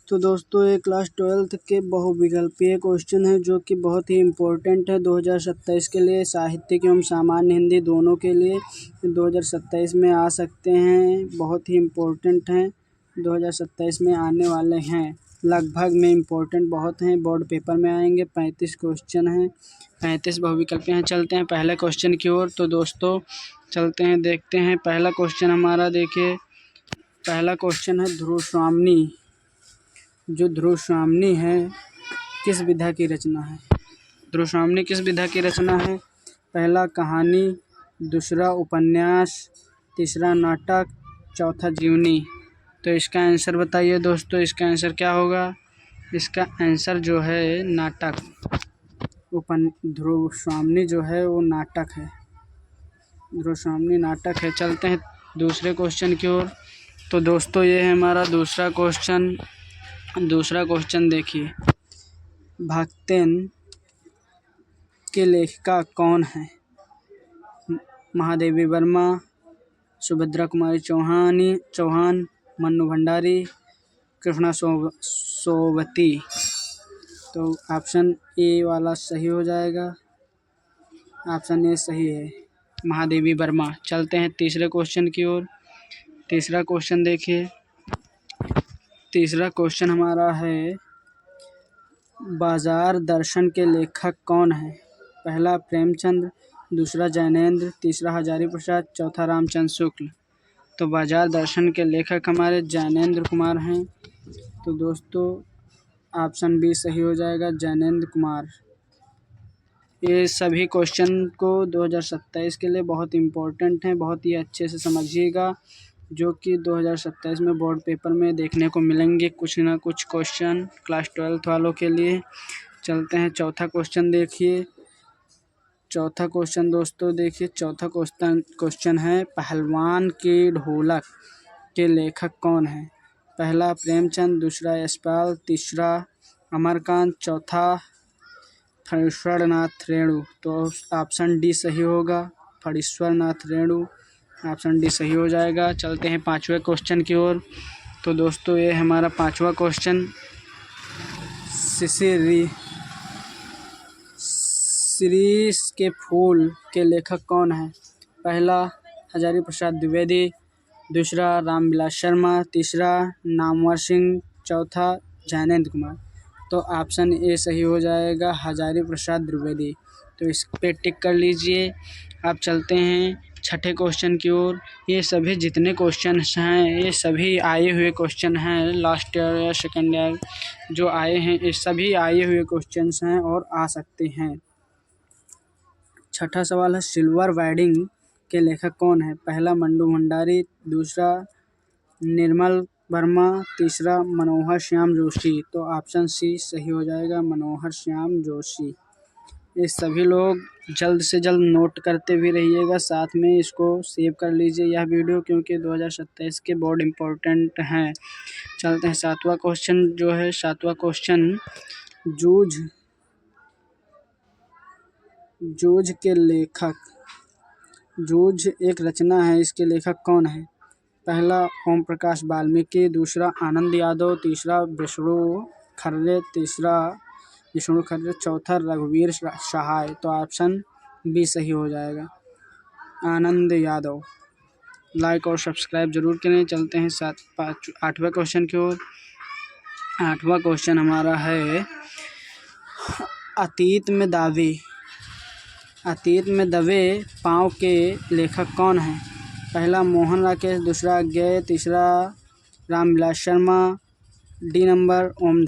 तो दोस्तों ये क्लास 12th के बहुविकल्पीय क्वेश्चन है जो कि बहुत ही इम्पोर्टेंट है 2027 के लिए, साहित्यिक एवं सामान्य हिंदी दोनों के लिए 2027 में आ सकते हैं। बहुत ही इम्पोर्टेंट हैं, 2027 में आने वाले हैं। लगभग में इम्पोर्टेंट बहुत हैं, बोर्ड पेपर में आएंगे। 35 क्वेश्चन हैं, 35 बहुविकल्पीय हैं। चलते हैं पहले क्वेश्चन की ओर। तो दोस्तों चलते हैं, देखते हैं पहला क्वेश्चन हमारा। देखिए पहला क्वेश्चन है ध्रुवस्वामिनी। जो ध्रुवस्वामिनी है किस विधा की रचना है? ध्रुवस्वामिनी किस विधा की रचना है? पहला कहानी, दूसरा उपन्यास, तीसरा नाटक, चौथा जीवनी। तो इसका आंसर बताइए दोस्तों, इसका आंसर क्या होगा? इसका आंसर जो है नाटक। ध्रुवस्वामिनी जो है वो नाटक है, ध्रुवस्वामिनी नाटक है। चलते हैं दूसरे क्वेश्चन की ओर। तो दोस्तों ये है हमारा दूसरा क्वेश्चन। दूसरा क्वेश्चन देखिए, भक्तन के लेखिका कौन है? महादेवी वर्मा, सुभद्रा कुमारी चौहान, मन्नू भंडारी, कृष्णा सोवती। तो ऑप्शन ए वाला सही हो जाएगा, ऑप्शन ए सही है, महादेवी वर्मा। चलते हैं तीसरे क्वेश्चन की ओर। तीसरा क्वेश्चन देखिए, तीसरा क्वेश्चन हमारा है बाजार दर्शन के लेखक कौन है? पहला प्रेमचंद, दूसरा जैनेंद्र, तीसरा हजारी प्रसाद, चौथा रामचंद्र शुक्ल। तो बाजार दर्शन के लेखक हमारे जैनेंद्र कुमार हैं। तो दोस्तों ऑप्शन बी सही हो जाएगा, जैनेंद्र कुमार। ये सभी क्वेश्चन को 2027 के लिए बहुत इम्पोर्टेंट हैं, बहुत ही अच्छे से समझिएगा, जो कि 2027 में बोर्ड पेपर में देखने को मिलेंगे कुछ ना कुछ क्वेश्चन क्लास 12th वालों के लिए। चलते हैं चौथा क्वेश्चन देखिए। चौथा क्वेश्चन दोस्तों देखिए, चौथा क्वेश्चन है पहलवान की ढोलक के लेखक कौन है? पहला प्रेमचंद, दूसरा यशपाल, तीसरा अमरकांत, चौथा फणीश्वरनाथ रेणु। तो ऑप्शन डी सही होगा, फणीश्वरनाथ रेणु। ऑप्शन डी सही हो जाएगा। चलते हैं पांचवें क्वेश्चन की ओर। तो दोस्तों ये हमारा पांचवा क्वेश्चन, शिरीष के फूल के लेखक कौन है? पहला हजारी प्रसाद द्विवेदी, दूसरा रामविलास शर्मा, तीसरा नामवर सिंह, चौथा जैनेंद्र कुमार। तो ऑप्शन ए सही हो जाएगा, हजारी प्रसाद द्विवेदी। तो इस पे टिक कर लीजिए। अब चलते हैं छठे क्वेश्चन की ओर। ये सभी जितने क्वेश्चन हैं ये सभी आए हुए क्वेश्चन हैं, लास्ट ईयर या सेकेंड ईयर जो आए हैं ये सभी आए हुए क्वेश्चन हैं और आ सकते हैं। छठा सवाल है सिल्वर वेडिंग के लेखक कौन है? पहला मन्नू भंडारी, दूसरा निर्मल वर्मा, तीसरा मनोहर श्याम जोशी। तो ऑप्शन सी सही हो जाएगा, मनोहर श्याम जोशी। ये सभी लोग जल्द से जल्द नोट करते भी रहिएगा, साथ में इसको सेव कर लीजिए यह वीडियो, क्योंकि 2027 के बोर्ड इम्पोर्टेंट हैं। चलते हैं सातवां क्वेश्चन जो है, सातवां क्वेश्चन जूझ के लेखक, जूझ एक रचना है, इसके लेखक कौन है? पहला ओम प्रकाश वाल्मीकि, दूसरा आनंद यादव, तीसरा विष्णु खर्रे, चौथा रघुवीर सहाय। तो ऑप्शन बी सही हो जाएगा, आनंद यादव। लाइक और सब्सक्राइब जरूर करें। चलते हैं आठवें क्वेश्चन की ओर। आठवां क्वेश्चन हमारा है अतीत में दबे पाँव के लेखक कौन है? पहला मोहन राकेश, दूसरा अज्ञेय, तीसरा रामविलास शर्मा, डी नंबर ओम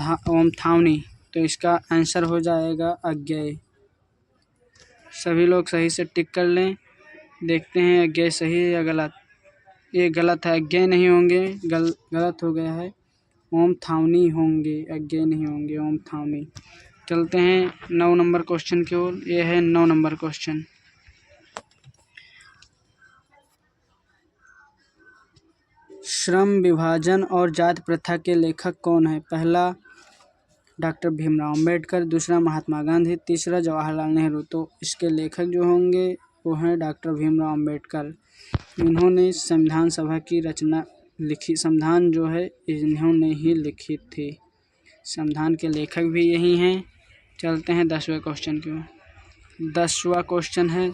थावनी। तो इसका आंसर हो जाएगा अज्ञेय। सभी लोग सही से टिक कर लें। देखते हैं अज्ञेय सही है या गलत। ये गलत है, अज्ञेय नहीं होंगे, गलत हो गया है, ओम थावनी होंगे, अज्ञेय नहीं होंगे, ओम थावनी। चलते हैं 9 नंबर क्वेश्चन की ओर। ये है 9 नंबर क्वेश्चन। श्रम विभाजन और जाति प्रथा के लेखक कौन है? पहला डॉक्टर भीमराव अम्बेडकर, दूसरा महात्मा गांधी, तीसरा जवाहरलाल नेहरू। तो इसके लेखक जो होंगे वो हैं डॉक्टर भीमराव अम्बेडकर। इन्होंने संविधान सभा की रचना लिखी, संविधान जो है इन्होंने ही लिखी थी। संविधान के लेखक भी यही हैं। चलते हैं 10वें क्वेश्चन की ओर। 10वां क्वेश्चन है,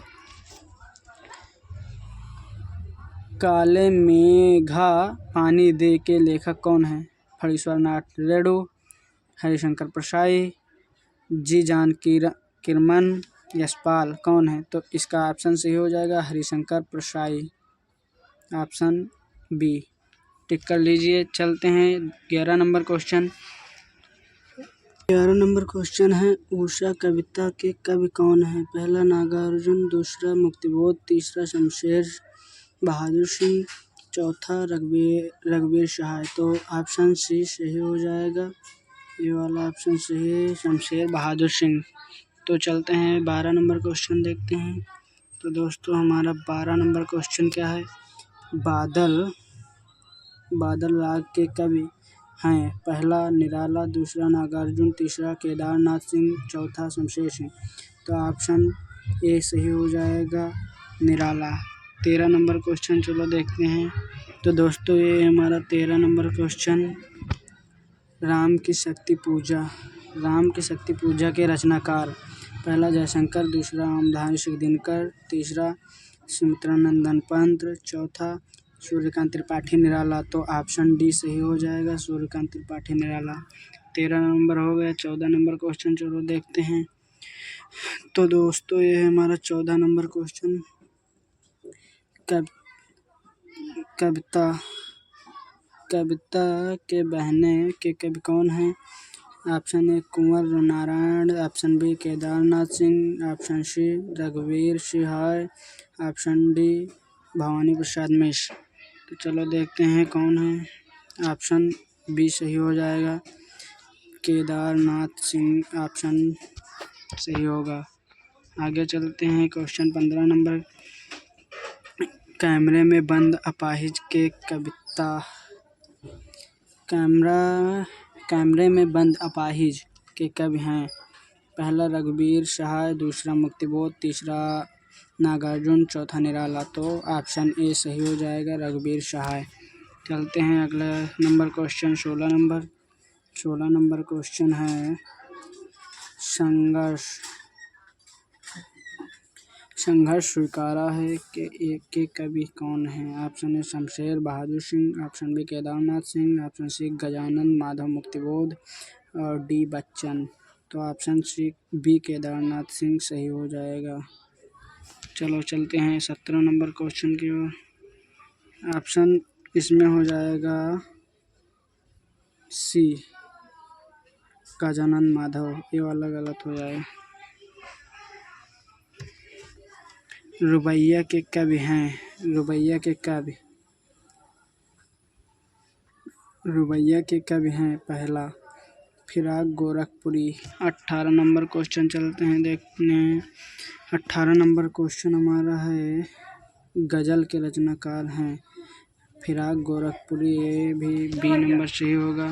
काले मेघा पानी दे के लेखक कौन है? फणीश्वर नाथ रेणु, हरिशंकर प्रसाई, जी किरमन, यशपाल कौन है? तो इसका ऑप्शन सही हो जाएगा हरिशंकर प्रसाई, ऑप्शन बी। टिक कर लीजिए। चलते हैं 11 नंबर क्वेश्चन। 11 नंबर क्वेश्चन है, उषा कविता के कवि कौन है? पहला नागार्जुन, दूसरा मुक्तिबोध, तीसरा शमशेर बहादुर सिंह, चौथा रघुवीर सहाय। तो ऑप्शन सी सही हो जाएगा, ये वाला ऑप्शन सही है, शमशेर बहादुर सिंह। तो चलते हैं 12 नंबर क्वेश्चन देखते हैं। तो दोस्तों हमारा 12 नंबर क्वेश्चन क्या है? बादल राग के कवि हैं? पहला निराला, दूसरा नागार्जुन, तीसरा केदारनाथ सिंह, चौथा शमशेर सिंह। तो ऑप्शन ए सही हो जाएगा, निराला। 13 नंबर क्वेश्चन चलो देखते हैं। तो दोस्तों ये हमारा 13 नंबर क्वेश्चन, राम की शक्ति पूजा के रचनाकार? पहला जयशंकर, दूसरा आमधारी सिंह दिनकर, तीसरा सुमित्रानंदन पंत, चौथा सूर्यकांत त्रिपाठी निराला। तो ऑप्शन डी सही हो जाएगा, सूर्यकांत त्रिपाठी निराला। 13 नंबर हो गया। 14 नंबर क्वेश्चन चलो देखते हैं। तो दोस्तों ये है हमारा 14 नंबर क्वेश्चन, कविता के बहने के कवि कौन हैं? Option A Kunwar Narayan, option B Kedarnath Singh, option C रघुवीर सहाय, ऑप्शन डी भवानी प्रसाद मिश्र। तो चलो देखते हैं कौन है। ऑप्शन बी सही हो जाएगा, केदारनाथ सिंह ऑप्शन सही होगा। आगे चलते हैं क्वेश्चन 15 नंबर, कैमरे में बंद अपाहिज के कविता। कैमरे में बंद अपाहिज के कवि हैं? पहला रघुवीर सहाय, दूसरा मुक्तिबोध, तीसरा नागार्जुन, चौथा निराला। तो ऑप्शन ए सही हो जाएगा, रघुवीर सहाय। चलते हैं अगला नंबर क्वेश्चन 16 नंबर क्वेश्चन है, संघर्ष स्वीकारा है के कवि कौन है? Option A Shamsher Bahadur Singh, option B Kedarnath Singh, option C Gajanan Madhav Muktibodh और डी बच्चन। तो option C B Kedarnath Singh सही हो जाएगा। चलो चलते हैं 17 नंबर क्वेश्चन की ओर। ऑप्शन इसमें हो जाएगा सी गजानन माधव, ये वाला गलत हो जाएगा। रुबैया के कवि हैं? रुबैया के कवि हैं? पहला फिराक गोरखपुरी। 18 नंबर क्वेश्चन चलते हैं देखने। 18 नंबर क्वेश्चन हमारा है, गज़ल के रचनाकार हैं? फिराक गोरखपुरी, ये भी बी नंबर सही होगा।